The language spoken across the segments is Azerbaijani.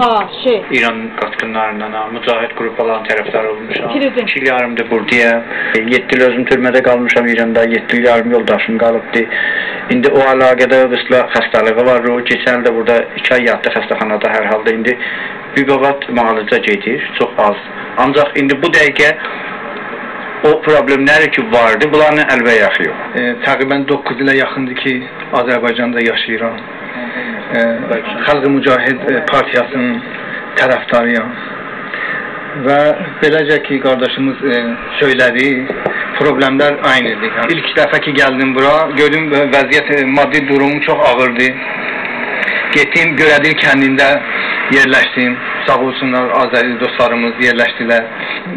İran qaçqınlarından, mücahid qrupların tərəfdarı olmuşam. 2 il yarımdır buradayam. 7 il özüm türmədə qalmışam İranda, 7 il yarım yoldaşım qalıbdı. İndi o əlaqədə vüslə xəstəliği var. O keçən də burada 2 ay yatdı xəstəxanada hər halda. İndi bir qavat müalicə gedir, çox az. Ancaq indi bu dəqiqə o problemləri ki vardı, bunların əlbə yaxıyor. Təqribən 9 ilə yaxındır ki, Azərbaycanda yaşayıram. Xalq Mücahid Partiyasının tərəfdarıyam. Və beləcə ki, qardaşımız söylədi, problemlər aynıdır. Yəni, ilk dəfə ki gəldim bura, gördüm vəziyyət, maddi durumu çox ağırdı. Getdim, Görədir kəndində yerləşdim. Sağ olsunlar, Azəri dostlarımız yerləşdilər.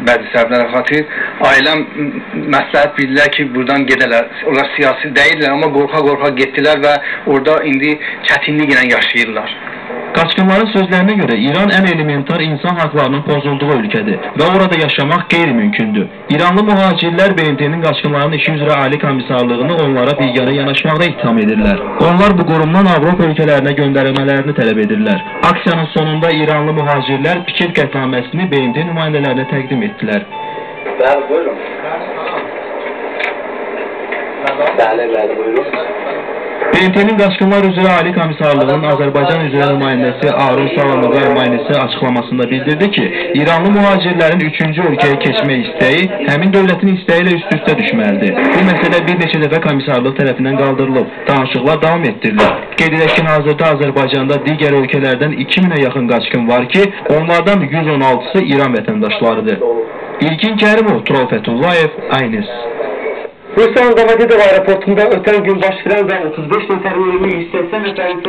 Bəzi səbəblərə xatir. Ailəm məsləhət bildilər ki, buradan gedələr. Onlar siyasi deyirlər, amma qorxa-qorxa getdilər və orada indi çətinliklə yaşayırlar. Qaçqınların sözlərinə görə İran ən elementar insan haqlarının pozulduğu ölkədir və orada yaşamaq qeyri-mümkündür. İranlı mühacirlər BMT-nin qaçqınların işi üzrə Ali Komissarlığını onlara biganə yanaşmaqda ittiham edirlər. Onlar bu qurumdan Avropa ölkələrinə göndərilmələrini tələb edirlər. Aksiyanın sonunda İranlı mühacirlər fikir qətnaməsini BMT nümayəndələrinə təqdim etdilər. Bəli, buyurun. Bəli, buyurun. BMT-nin Qaçqınlar üzrə Ali Komissarlığının Azərbaycan üzrə nümayəndəsi Arun Salamova nümayəndəsi açıqlamasında bildirdi ki, İranlı mühacirlərin 3-cü ölkəyə keçmək istəyi həmin dövlətin istəyi ilə üst-üstə düşməlidir. Bu məsələ bir neçə dəfə komissarlıq tərəfindən qaldırılıb, danışıqlar davam etdirilir. Qeyd edək ki, hazırda Azərbaycanda digər ölkələrdən 2000-ə yaxın qaçqın var ki, onlardan 116-sı İran vətəndaşlarıdır. İlkin Kərimov, Tural Fətullayev, Aynes. Rusiyanın Domodedovo aeroportunda ötən gün baş verən və 35 nəfərin ölümü 180 nəfərin